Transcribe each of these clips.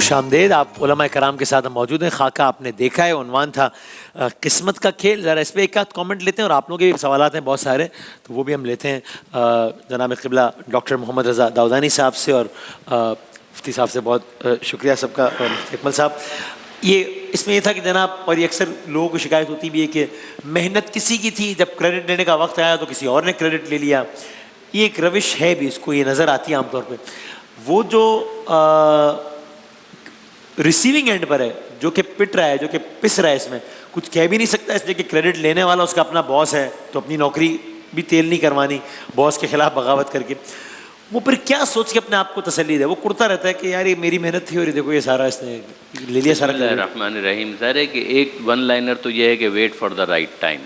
خوش آمدید. آپ علماء کرام کے ساتھ ہم موجود ہیں. خاکہ آپ نے دیکھا ہے، عنوان تھا قسمت کا کھیل. ذرا اس پہ ایک آدھ کامنٹ لیتے ہیں اور آپ لوگوں کے بھی سوالات ہیں بہت سارے، تو وہ بھی ہم لیتے ہیں جناب قبلہ ڈاکٹر محمد رضا داؤدانی صاحب سے، اور مفتی صاحب سے بہت شکریہ سب کا. مفتی اکمل صاحب، یہ اس میں یہ تھا کہ جناب، اور یہ اکثر لوگوں کو شکایت ہوتی بھی ہے کہ محنت کسی کی تھی، جب کریڈٹ لینے کا وقت آیا تو کسی اور نے کریڈٹ لے لیا. یہ ایک روش ہے بھی، اس کو یہ نظر آتی ہے عام طور پہ. وہ جو ریسیونگ اینڈ پر ہے، جو کہ پٹ رہا ہے، جو کہ پس رہا ہے، اس میں کچھ کہہ بھی نہیں سکتا، اس لیے کہ کریڈٹ لینے والا اس کا اپنا باس ہے، تو اپنی نوکری بھی تیل نہیں کروانی باس کے خلاف بغاوت کر کے. وہ پھر کیا سوچ کے اپنے آپ کو تسلی دے؟ وہ کرتا رہتا ہے کہ یار یہ میری محنت تھی اور یہ دیکھو یہ سارا اس نے لے لیا سارا. بسم اللہ الرحمن الرحیم. ظاہر ہے کہ ایک ون لائنر تو یہ ہے کہ wait for the right time.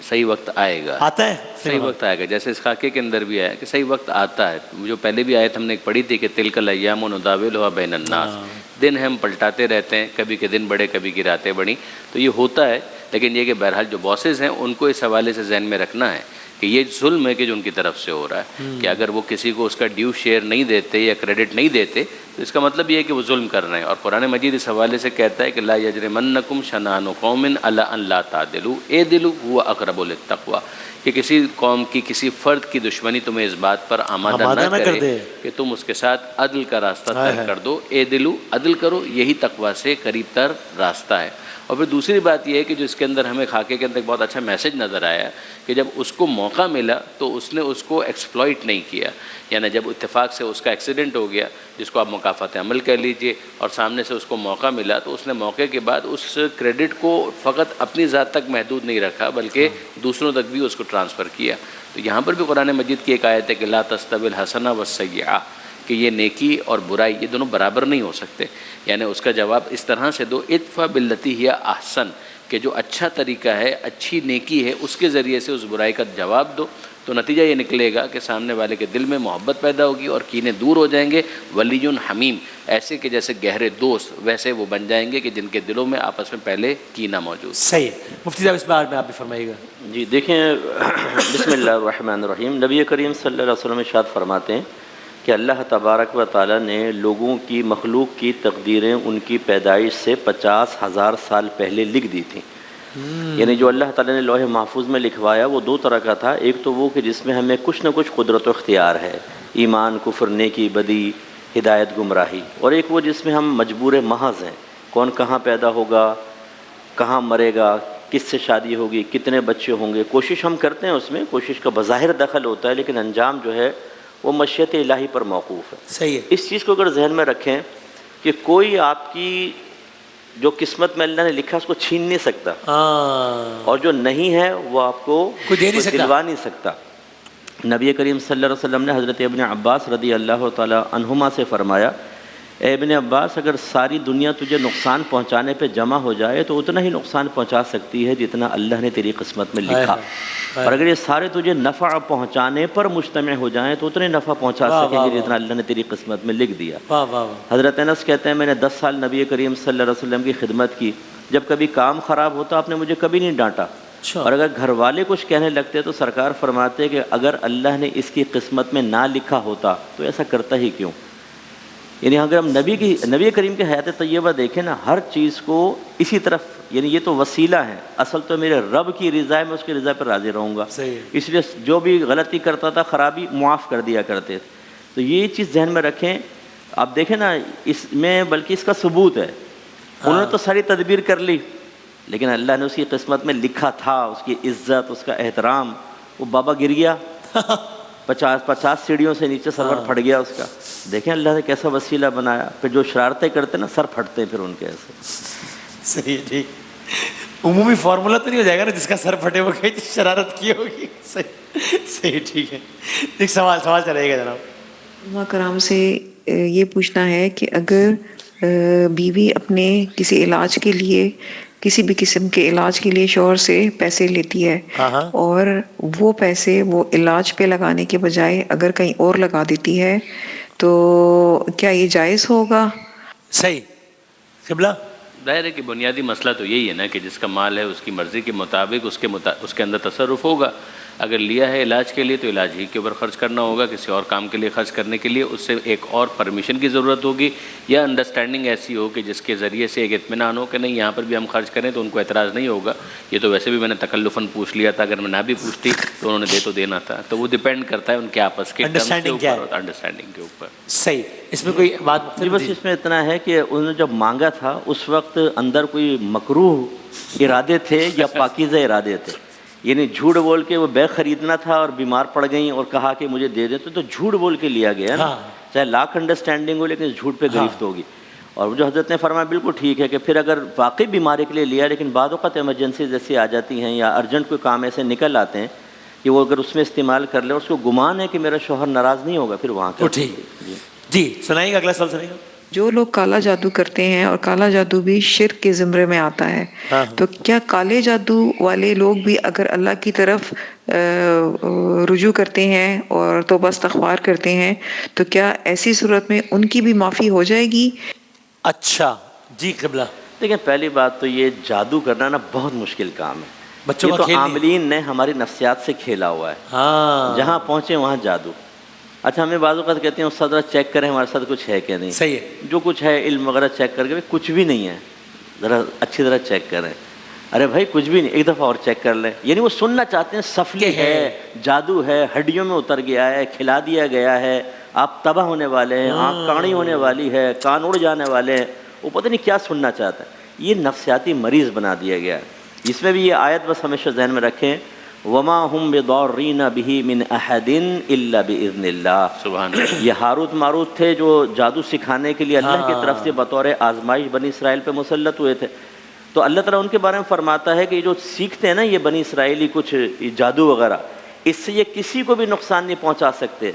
صحیح وقت آئے گا، آتا ہے، صحیح وقت آئے گا. جیسے اس خاکے کے اندر بھی آیا کہ صحیح وقت آتا ہے. جو پہلے بھی آیت ہم نے ایک پڑھی تھی کہ تلک الایام نداولها بین الناس، دن ہم پلٹاتے رہتے ہیں، کبھی کے دن بڑے کبھی کی راتیں بڑی، تو یہ ہوتا ہے. لیکن یہ کہ بہرحال جو باسز ہیں ان کو اس حوالے سے ذہن میں رکھنا ہے کہ یہ ظلم ہے کہ جو ان کی طرف سے ہو رہا ہے، کہ اگر وہ کسی کو اس کا ڈیو شیئر نہیں دیتے یا کریڈٹ نہیں دیتے تو اس کا مطلب یہ ہے کہ وہ ظلم کر رہے ہیں. اور قرآن مجید اس حوالے سے کہتا ہے کہ لا یجرمنکم شنآن قوم علی ان لا تعدلوا اعدلوا هو اقرب للتقوی، کہ کسی قوم کی کسی فرد کی دشمنی تمہیں اس بات پر آمادہ نہ کرے کہ تم اس کے ساتھ عدل کا راستہ ترک کر دو. اعدلوا، عدل کرو، یہی تقوی سے قریب تر راستہ ہے. اور پھر دوسری بات یہ ہے کہ جو اس کے اندر ہمیں خاکے کے اندر ایک بہت اچھا میسج نظر آیا کہ جب اس کو موقع ملا تو اس نے اس کو ایکسپلائٹ نہیں کیا. یعنی جب اتفاق سے اس کا ایکسیڈنٹ ہو گیا، جس کو آپ مکافات عمل کہہ لیجئے، اور سامنے سے اس کو موقع ملا، تو اس نے موقع کے بعد اس کریڈٹ کو فقط اپنی ذات تک محدود نہیں رکھا بلکہ دوسروں تک بھی اس کو ٹرانسفر کیا. تو یہاں پر بھی قرآن مجید کی ایک آیت ہے کہ لا تستوی الحسنہ والسیئہ، کہ یہ نیکی اور برائی یہ دونوں برابر نہیں ہو سکتے. یعنی اس کا جواب اس طرح سے دو، ادفع باللتی ہی احسن، کہ جو اچھا طریقہ ہے، اچھی نیکی ہے، اس کے ذریعے سے اس برائی کا جواب دو. تو نتیجہ یہ نکلے گا کہ سامنے والے کے دل میں محبت پیدا ہوگی اور کینے دور ہو جائیں گے. ولی حمیم، ایسے کہ جیسے گہرے دوست ویسے وہ بن جائیں گے کہ جن کے دلوں میں آپس میں پہلے کینہ موجود. صحیح. مفتی صاحب اس بار میں آپ بھی فرمائیے گا. جی دیکھیں، بسم اللہ الرحمن الرحیم. نبی کریم صلی اللہ علیہ وسلم ارشاد فرماتے ہیں کہ اللہ تبارک و تعالیٰ نے لوگوں کی، مخلوق کی تقدیریں ان کی پیدائش سے 50,000 سال پہلے لکھ دی تھیں. یعنی جو اللہ تعالیٰ نے لوح محفوظ میں لکھوایا وہ دو طرح کا تھا. ایک تو وہ کہ جس میں ہمیں کچھ نہ کچھ قدرت و اختیار ہے، ایمان، کفر، نیکی، بدی، ہدایت، گمراہی. اور ایک وہ جس میں ہم مجبور محض ہیں، کون کہاں پیدا ہوگا، کہاں مرے گا، کس سے شادی ہوگی، کتنے بچے ہوں گے. کوشش ہم کرتے ہیں، اس میں کوشش کا بظاہر دخل ہوتا ہے، لیکن انجام جو ہے وہ مشیت الہی پر موقوف ہے. صحیح ہے. اس چیز کو اگر ذہن میں رکھیں کہ کوئی آپ کی جو قسمت میں اللہ نے لکھا اس کو چھین نہیں سکتا، اور جو نہیں ہے وہ آپ کو دلوا نہیں سکتا. نبی کریم صلی اللہ علیہ وسلم نے حضرت ابن عباس رضی اللہ تعالی عنہما سے فرمایا، اے ابن عباس، اگر ساری دنیا تجھے نقصان پہنچانے پہ جمع ہو جائے تو اتنا ہی نقصان پہنچا سکتی ہے جتنا اللہ نے تیری قسمت میں لکھا. اور اگر یہ سارے تجھے نفع پہنچانے پر مجتمع ہو جائیں تو اتنے نفع پہنچا سکیں گے جتنا اللہ نے تیری قسمت میں لکھ دیا. حضرت انس کہتے ہیں میں نے 10 سال نبی کریم صلی اللہ علیہ وسلم کی خدمت کی. جب کبھی کام خراب ہوتا آپ نے مجھے کبھی نہیں ڈانٹا، اور اگر گھر والے کچھ کہنے لگتے تو سرکار فرماتے کہ اگر اللہ نے اس کی قسمت میں نہ لکھا ہوتا تو ایسا کرتا ہی کیوں. یعنی اگر ہم نبی کریم کی حیات طیبہ دیکھیں نا، ہر چیز کو اسی طرف، یعنی یہ تو وسیلہ ہے، اصل تو میرے رب کی رضا ہے، میں اس کی رضا پر راضی رہوں گا. اس لیے جو بھی غلطی کرتا تھا، خرابی معاف کر دیا کرتے تھے. تو یہ چیز ذہن میں رکھیں. آپ دیکھیں نا، اس میں بلکہ اس کا ثبوت ہے، انہوں نے تو ساری تدبیر کر لی لیکن اللہ نے اس کی قسمت میں لکھا تھا، اس کی عزت، اس کا احترام. وہ بابا گر گیا 50 سیڑھیوں سے نیچے سر پھٹ گیا اس کا. دیکھیں اللہ نے کیسا وسیلہ بنایا. پھر جو شرارتیں کرتے نا، سر پھٹتے پھر ان کے ایسے. صحیح. ٹھیک. عمومی فارمولہ تو نہیں ہو جائے گا نا جس کا سر پھٹے وہ کہیں شرارت کی ہوگی. صحیح. ٹھیک ہے. ایک سوال چلے گا جناب. علماء کرام سے یہ پوچھنا ہے کہ اگر بیوی اپنے کسی علاج کے لیے، کسی بھی قسم کے علاج کے لیے شوہر سے پیسے لیتی ہے اور وہ پیسے وہ علاج پہ لگانے کے بجائے اگر کہیں اور لگا دیتی ہے تو کیا یہ جائز ہوگا؟ صحیح. قبلہ. ظاہر ہے کہ بنیادی مسئلہ تو یہی ہے نا کہ جس کا مال ہے اس کی مرضی کے مطابق اس کے اندر تصرف ہوگا. اگر لیا ہے علاج کے لیے تو علاج ہی کے اوپر خرچ کرنا ہوگا، کسی اور کام کے لیے خرچ کرنے کے لیے اس سے ایک اور پرمیشن کی ضرورت ہوگی، یا انڈرسٹینڈنگ ایسی ہو کہ جس کے ذریعے سے ایک اطمینان ہو کہ نہیں یہاں پر بھی ہم خرچ کریں تو ان کو اعتراض نہیں ہوگا، یہ تو ویسے بھی میں نے تکلفاً پوچھ لیا تھا، اگر میں نہ بھی پوچھتی تو انہوں نے دے تو دینا تھا. تو وہ ڈیپینڈ کرتا ہے ان کے آپس کے انڈرسٹینڈنگ کے اوپر. صحیح. اس میں کوئی بات جی بس اس میں اتنا ہے کہ انہوں نے جب مانگا تھا اس وقت اندر کوئی مکروہ ارادے تھے یا پاکیزہ ارادے تھے، یعنی جھوٹ بول کے وہ بیگ خریدنا تھا اور بیمار پڑ گئیں اور کہا کہ مجھے دے دیں، تو جھوٹ بول کے لیا گیا نا، چاہے لاکھ انڈرسٹینڈنگ ہو لیکن جھوٹ پہ گرفت ہوگی. اور جو حضرت نے فرمایا بالکل ٹھیک ہے کہ پھر اگر واقعی بیماری کے لیے لیا لیکن بعض اوقات ایمرجنسیز ایسی آ جاتی ہیں یا ارجنٹ کوئی کام ایسے نکل آتے ہیں کہ وہ اگر اس میں استعمال کر لے اور اس کو گمان ہے کہ میرا شوہر ناراض نہیں ہوگا، پھر وہاں کا جی سنائیے گا، اگلا سوال سنائیے گا. جو لوگ کالا جادو کرتے ہیں اور کالا جادو بھی شرک کے زمرے میں آتا ہے، تو کیا کالے جادو والے لوگ بھی اگر اللہ کی طرف رجوع کرتے ہیں اور توبہ استغفار کرتے ہیں تو کیا ایسی صورت میں ان کی بھی معافی ہو جائے گی؟ اچھا جی قبلہ. دیکھیں پہلی بات تو یہ جادو کرنا نا بہت مشکل کام ہے، بچوں یہ کا تو کھیل عاملین نے ہماری نفسیات سے کھیلا ہوا ہے، جہاں پہنچے وہاں جادو. اچھا ہمیں بعض اوقات کہتے ہیں اس ذرا چیک کریں ہمارے ساتھ کچھ ہے کہ نہیں، صحیح ہے، جو کچھ ہے علم وغیرہ چیک کر کے کچھ بھی نہیں ہے، ذرا اچھی طرح چیک کریں. ارے بھائی کچھ بھی نہیں، ایک دفعہ اور چیک کر لیں. یعنی وہ سننا چاہتے ہیں سفلی ہے، جادو ہے، ہڈیوں میں اتر گیا ہے، کھلا دیا گیا ہے، آپ تباہ ہونے والے ہیں، آنکھ کاڑی ہونے والی ہے، کان اڑ جانے والے ہیں، وہ پتہ نہیں کیا سننا چاہتا ہے. یہ نفسیاتی مریض بنا دیا گیا ہے. اس میں بھی یہ آیت بس ہمیشہ ذہن میں رکھیں، وما ہم بضارین بہ من احد الا باذن اللہ. سبحان اللہ. یہ ہاروت ماروت تھے جو جادو سکھانے کے لیے اللہ کی طرف سے بطور آزمائش بنی اسرائیل پہ مسلط ہوئے تھے. تو اللہ تعالیٰ ان کے بارے میں فرماتا ہے کہ جو سیکھتے ہیں نا یہ بنی اسرائیلی کچھ جادو وغیرہ، اس سے یہ کسی کو بھی نقصان نہیں پہنچا سکتے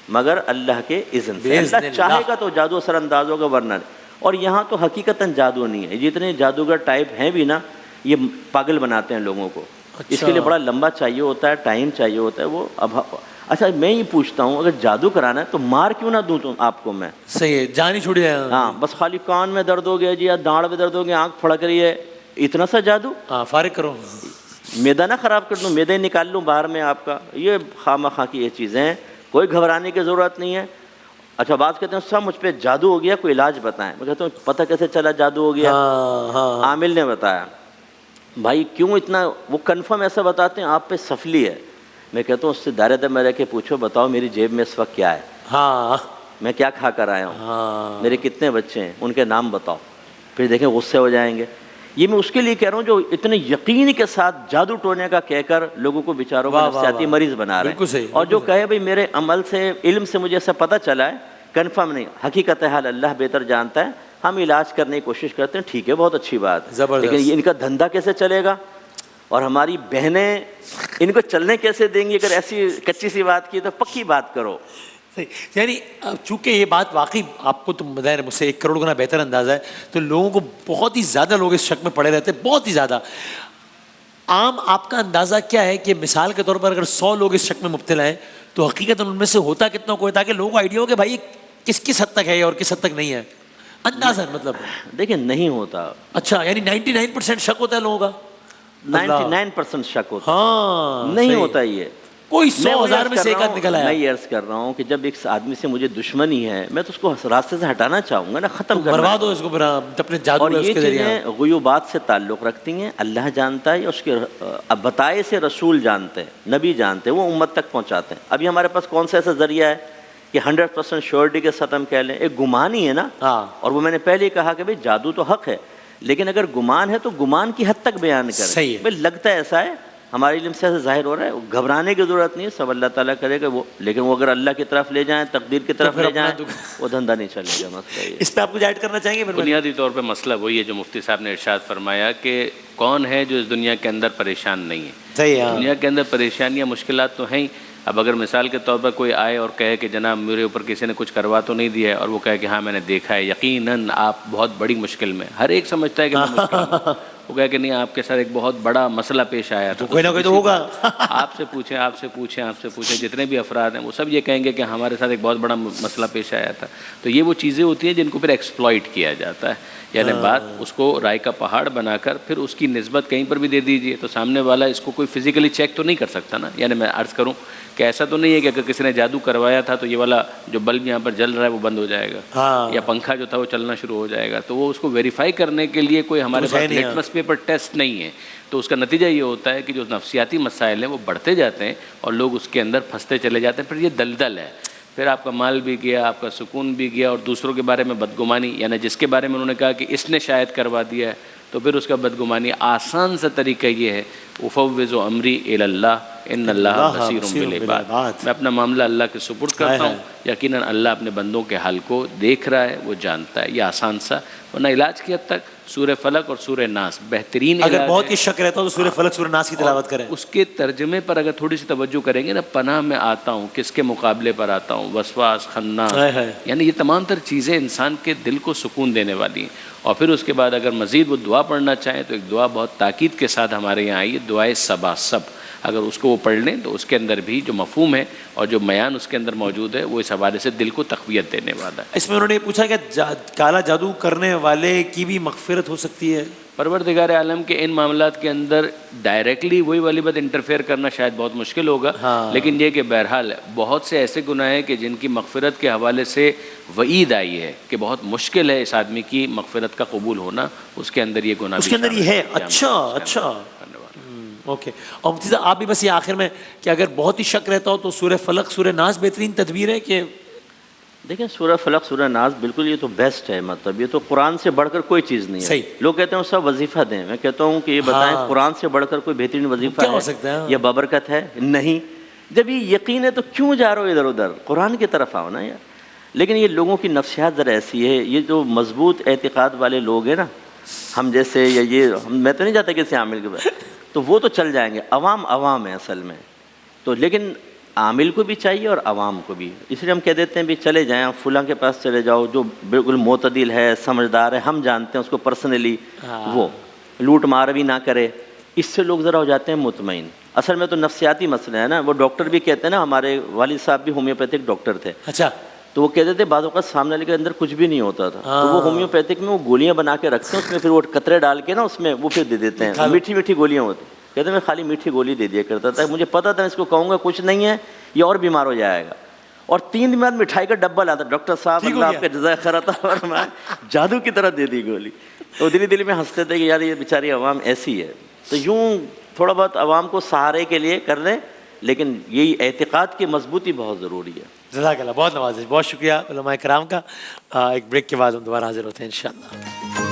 مگر اللہ کے اذن سے. اللہ چاہے گا تو جادو اثر انداز ہوگا ورنہ. اور یہاں تو حقیقتاً جادو نہیں ہے، جتنے جادوگر ٹائپ ہیں بھی نا یہ پاگل بناتے ہیں لوگوں کو. اس کے لیے بڑا لمبا چاہیے ہوتا ہے، ٹائم چاہیے ہوتا ہے. وہ اب اچھا میں یہ پوچھتا ہوں اگر جادو کرانا ہے تو مار کیوں نہ دوں تم آپ کو میں؟ صحیح ہے، جان ہی چھوڑی ہے. ہاں بس خالی کان میں درد ہو گیا جی یا داڑھ میں درد ہو گیا، آنکھ پھڑک رہی ہے، اتنا سا جادو؟ فارغ کرو، میدا نہ خراب کر دوں، میدے نکال لوں باہر میں آپ کا. یہ خواہ مخواہ کی یہ چیزیں ہیں، کوئی گھبرانے کی ضرورت نہیں ہے. اچھا بات کہتے ہیں سب مجھ پہ جادو ہو گیا، کوئی علاج بتائیں. میں کہتا ہوں پتہ کیسے چلا جادو ہو گیا؟ عامل نے بتایا. بھائی کیوں اتنا وہ کنفرم ایسا بتاتے ہیں آپ پہ سفلی ہے. میں کہتا ہوں اس سے دائرے میں رہ کے پوچھو، بتاؤ میری جیب میں اس وقت کیا ہے، میں کیا کھا کر آیا ہوں، میرے کتنے بچے ہیں، ان کے نام بتاؤ. پھر دیکھیں غصے ہو جائیں گے. یہ میں اس کے لیے کہہ رہا ہوں جو اتنے یقین کے ساتھ جادو ٹونے کا کہہ کر لوگوں کو بیچاروں کو نفسیاتی مریض بنا رہے ہیں. اور جو کہے بھائی میرے عمل سے علم سے مجھے ایسا پتہ چلا ہے، کنفرم نہیں، حقیقت حال اللہ بہتر جانتا ہے، ہم علاج کرنے کی کوشش کرتے ہیں، ٹھیک ہے بہت اچھی بات، لیکن یہ ان کا دھندا کیسے چلے گا اور ہماری بہنیں ان کو چلنے کیسے دیں گی؟ اگر ایسی کچی سی بات کی تو پکی بات کرو. یعنی چونکہ یہ بات واقعی آپ کو تو ظاہر مجھ سے 1 کروڑ گنا بہتر اندازہ ہے، تو لوگوں کو بہت ہی زیادہ لوگ اس شک میں پڑے رہتے ہیں، بہت ہی زیادہ. عام آپ کا اندازہ کیا ہے کہ مثال کے طور پر اگر 100 لوگ اس شک میں مبتلا ہیں تو حقیقت ان میں سے ہوتا کتنا کوئی، تاکہ لوگوں کو آئیڈیا ہو کہ بھائی کس حد تک ہے اور کس حد تک نہیں ہے اندازہ؟ مطلب دیکھیں نہیں ہوتا. اچھا یعنی 99% شک ہوتا ہے لوگوں کا، 99% شک ہوتا ہے، نہیں ہوتا. یہ کوئی 100,000 میں سے ایک آدھ نکل آیا. میں یہ عرض کر رہا ہوں کہ جب ایک آدمی سے مجھے دشمنی ہے میں تو اس کو راستے سے ہٹانا چاہوں گا نا، ختم کرنا. برباد ہو اس کو اپنے جادو. اور یہ چیزیں غیوبات سے تعلق رکھتی ہیں، اللہ جانتا ہے، اس کے بتائے سے رسول جانتے ہیں، نبی جانتے ہیں، وہ امت تک پہنچاتے ہیں. ابھی ہمارے پاس کون سا ایسا ذریعہ ہے کہ 100% شیورٹی کے ساتھ ہم کہہ لیں؟ ایک گمان ہی ہے نا. اور وہ میں نے پہلے ہی کہا کہ بھئی جادو تو حق ہے، لیکن اگر گمان ہے تو گمان کی حد تک بیان کریں. صحیح ہے، بھئی لگتا ہے ایسا ہے، ہمارے علم سے ایسا ظاہر ہو رہا ہے، گھبرانے کی ضرورت نہیں ہے، سب اللہ تعالیٰ کرے گا وہ. لیکن وہ اگر اللہ کی طرف لے جائیں، تقدیر کی طرف لے جائیں، وہ دھندا نہیں چلے گا. مسئلہ یہ اس پہ آپ کچھ ایڈ کرنا چاہیں گے؟ بنیادی طور پہ مسئلہ وہی ہے جو مفتی صاحب نے ارشاد فرمایا کہ کون ہے جو اس دنیا کے اندر پریشان نہیں ہے. صحیح ہے، دنیا کے اندر پریشانیاں مشکلات تو ہیں. اب اگر مثال کے طور پر کوئی آئے اور کہے کہ جناب میرے اوپر کسی نے کچھ کروا تو نہیں دیا ہے، اور وہ کہے کہ ہاں میں نے دیکھا ہے، یقیناً آپ بہت بڑی مشکل میں. ہر ایک سمجھتا ہے کہ میں مشکل میں. وہ کہا کہ نہیں آپ کے ساتھ ایک بہت بڑا مسئلہ پیش آیا تھا, کوئی نہ کوئی تو ہوگا. آپ سے پوچھیں جتنے بھی افراد ہیں وہ سب یہ کہیں گے کہ ہمارے ساتھ ایک بہت بڑا مسئلہ پیش آیا تھا. تو یہ وہ چیزیں ہوتی ہیں جن کو پھر ایکسپلائٹ کیا جاتا ہے, یعنی بات اس کو رائے کا پہاڑ بنا کر پھر اس کی نسبت کہیں پر بھی دے دیجئے, تو سامنے والا اس کو کوئی فزیکلی چیک تو نہیں کر سکتا نا. یعنی میں عرض کروں کہ ایسا تو نہیں ہے کہ اگر کسی نے جادو کروایا تھا تو یہ والا جو بلب یہاں پر جل رہا ہے وہ بند ہو جائے گا, یا پنکھا جو تھا وہ چلنا شروع ہو جائے گا. تو وہ اس کو ویریفائی کرنے کے لیے کوئی ہمارے پاس لیٹمس پیپر ٹیسٹ نہیں ہے. تو اس کا نتیجہ یہ ہوتا ہے کہ جو نفسیاتی مسائل ہیں وہ بڑھتے جاتے ہیں اور لوگ اس کے اندر پھنستے چلے جاتے ہیں. پھر یہ دلدل ہے, پھر آپ کا مال بھی گیا, آپ کا سکون بھی گیا, اور دوسروں کے بارے میں بدگمانی, یعنی جس کے بارے میں انہوں نے کہا کہ اس نے شاید کروا دیا ہے تو پھر اس کا بدگمانی. آسان سا طریقہ یہ ہے افوض امری الی اللہ ان اللہ بصیر بالعباد, میں اپنا معاملہ اللہ کے سپرد کرتا ہوں, یقیناً اللہ اپنے بندوں کے حال کو دیکھ رہا ہے, وہ جانتا ہے. یہ آسان سا, ورنہ علاج کی حد تک سورہ فلق اور سورہ ناس بہترین علاج ہے. اگر بہت ہی شک رہتا ہو تو سورہ فلق سورہ ناس کی تلاوت کریں. اس کے ترجمے پر اگر تھوڑی سی توجہ کریں گے نا, پناہ میں آتا ہوں, کس کے مقابلے پر آتا ہوں, وسواس, خناس, یعنی یہ تمام تر چیزیں انسان کے دل کو سکون دینے والی ہیں. اور پھر اس کے بعد اگر مزید وہ دعا پڑھنا چاہیں تو ایک دعا بہت تاکید کے ساتھ ہمارے یہاں آئی ہے, دعائے صبا سب. اگر اس کو وہ پڑھ لیں تو اس کے اندر بھی جو مفہوم ہے اور جو بیان اس کے اندر موجود ہے وہ اس حوالے سے دل کو تقویت دینے والا ہے. اس میں انہوں نے یہ پوچھا کہ کالا جادو کرنے والے کی بھی مغفرت ہو سکتی ہے؟ پروردگار عالم کے ان معاملات کے اندر ڈائریکٹلی وہی والی بات انٹرفیئر کرنا شاید بہت مشکل ہوگا, لیکن یہ کہ بہرحال بہت سے ایسے گناہ ہیں کہ جن کی مغفرت کے حوالے سے وعید آئی ہے کہ بہت مشکل ہے اس آدمی کی مغفرت کا قبول ہونا, اس کے اندر یہ گناہ اس کے اندر یہ ہے. اچھا اوکے. اور مفتی صاحب آپ بھی بس یہ آخر میں کہ اگر بہت ہی شک رہتا ہو تو سورہ فلق سورہ ناس بہترین تدبیر ہے کہ دیکھیں سورہ فلق سورہ ناس بالکل یہ تو بیسٹ ہے, مطلب یہ تو قرآن سے بڑھ کر کوئی چیز نہیں ہے. لوگ کہتے ہیں سب وظیفہ دیں, میں کہتا ہوں کہ یہ بتائیں قرآن سے بڑھ کر کوئی بہترین وظیفہ ہے یا بابرکت ہے؟ نہیں. جب یہ یقین ہے تو کیوں جا رہے ہو ادھر ادھر, قرآن کی طرف آؤ نا یار. لیکن یہ لوگوں کی نفسیات ذرا ایسی ہے, یہ جو مضبوط اعتقاد والے لوگ ہیں نا, ہم جیسے, یا یہ میں تو نہیں جاتا کسی عامل کے بعد, تو وہ تو چل جائیں گے. عوام ہے اصل میں تو, لیکن عامل کو بھی چاہیے اور عوام کو بھی. اس لیے ہم کہہ دیتے ہیں بھی چلے جائیں فلاں کے پاس چلے جاؤ جو بالکل معتدل ہے, سمجھدار ہے, ہم جانتے ہیں اس کو پرسنلی, وہ لوٹ مار بھی نہ کرے. اس سے لوگ ذرا ہو جاتے ہیں مطمئن. اصل میں تو نفسیاتی مسئلہ ہے نا. وہ ڈاکٹر بھی کہتے ہیں نا, ہمارے والد صاحب بھی ہومیوپیتھک ڈاکٹر تھے. اچھا. تو وہ کہتے تھے بعض اوقات سامنے والے کے اندر کچھ بھی نہیں ہوتا تھا, تو وہ ہومیوپیتھک میں وہ گولیاں بنا کے رکھتے ہیں, اس میں پھر وہ قطرے ڈال کے نا اس میں وہ پھر دے دیتے ہیں, میٹھی میٹھی گولیاں ہوتی. کہتے ہیں میں خالی میٹھی گولی دے دیا کرتا تھا, مجھے پتا تھا اس کو کہوں گا کچھ نہیں ہے یہ اور بیمار ہو جائے گا. اور 3 دن بعد مٹھائی کا ڈبہ لاتا, ڈاکٹر صاحب اللہ آپ کا جزائے خیر عطا فرمائے, جادو کی طرح دے دی گولی. تو دل میں ہنستے تھے کہ یار یہ بیچاری عوام ایسی ہے. تو یوں تھوڑا بہت عوام کو سہارے کے لیے کر لیں, لیکن یہی اعتقاد کی مضبوطی بہت ضروری ہے. جزاک اللہ, بہت نوازش, بہت شکریہ علماء کرام کا. ایک بریک کے بعد ہم دوبارہ حاضر ہوتے ہیں انشاءاللہ.